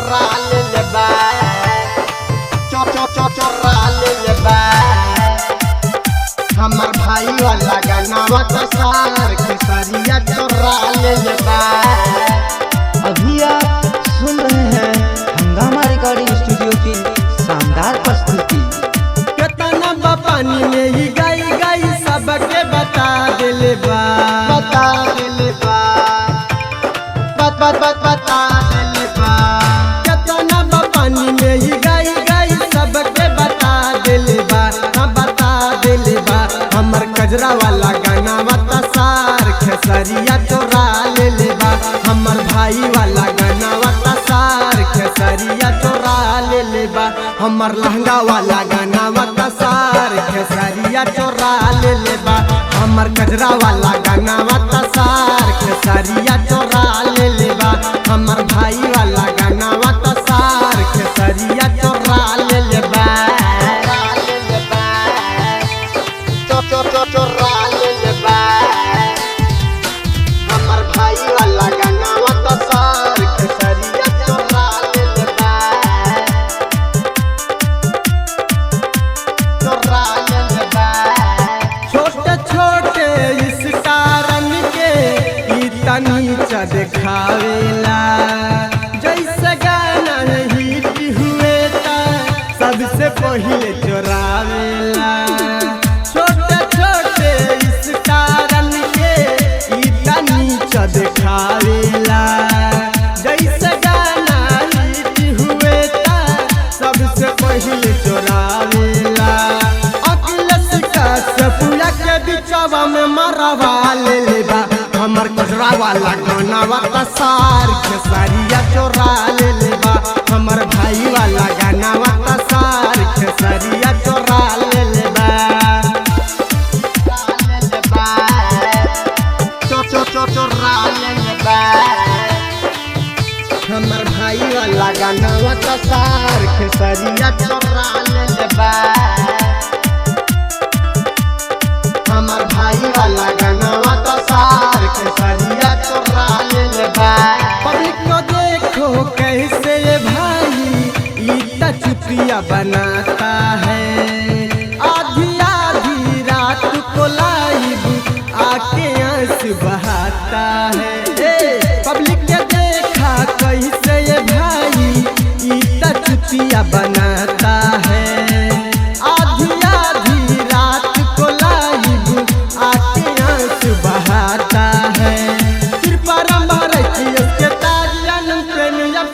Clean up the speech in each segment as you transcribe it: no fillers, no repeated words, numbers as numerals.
चोरा ले बा चोरा ले बा हमर भाई वाला गाना तो सार खेसरिया चोरा ले बा। अभी आप सुन रहे हैं हंगामा रिकॉर्डिंग स्टूडियो की शानदार प्रस्तुति। कितना पानी में ही गाई गाई सबके बता दिले बा बता दिले बा बता दिले बा। कितना पानी में ही गाई गाई सबके बता दिले बा बता दिले बा। हमर कजरा वाला गाना बता सार खेसरिया चोरा ले बा। हमर भाई वाला गाना बता सार खेसरिया चोरा ले बा। हमर लहंगा वाला गाना बता सार खेसरिया चोरा ले बा। हमर कजरा वाला गाना बता सार खेसरिया चोरा ले बा। हमर भाई वाला गाना बता सार खेसरिया चोरा ले बा चोरा ले बा। हमर भाई वाला गाना बता सार खेसरिया चोरा ले बा चोरा ले बा। छोटे छोटे इस कारण के इतनी दिखावेला जैसे गाना हिट हुए ता सबसे पहले चोरावेला। छोटे छोटे इस कारण के इतनी दिखावेला जैसे गाना हिट हुए ता सबसे पहले चोरावेला। अखिलेश का सपुया के बिचवा में मरवा ले बा। हमर कजरा वाला गाना बता सार खेसरिया चोरा ले बा। हमर भाई वाला गाना बता सार खेसरिया चोरा ले बा चोरा ले बा। हमर भाई वाला गाना बता सार खेसरिया चोरा ले बा। हमर भाई वाला गाना बता सार खेसरिया चोरा ले बा। पब्लिक को देखो कैसे ये भाई इतना चुतिया बनाता है। आधी आधी रात को लाइव आके आंसू बहाता है। पब्लिक के देखा कैसे ये भाई इतना चुतिया बनाता है। आधी आधी रात को लाइव आके आंसू बहाता है।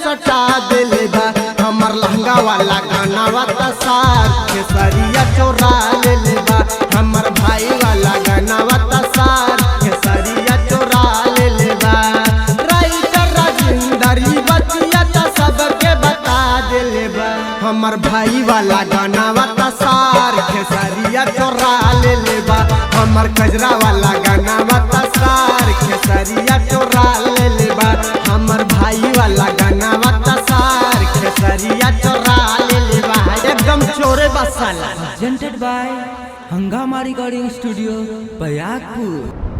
सटा दिले बा। हमर लहंगा वाला गाना बता सार खेसरिया चोरा ले बा। हमर भाई वाला गाना बता सार खेसरिया चोरा ले बा। राइटर राजेंद्र बतिया ता सबके बता दिले बा। हमर भाई वाला गाना बता सार खेसरिया चोरा ले बा। हमर कजरा वाला गाना बता सार खेसरिया चोरा ले बा। हमर भाई वाला गाना बता सार खेसरिया चोरा ले बा। एकदम चोरे बसाला। प्रेजेंटेड बाय हंगामा रिकॉर्डिंग स्टूडियो बयाकपुर।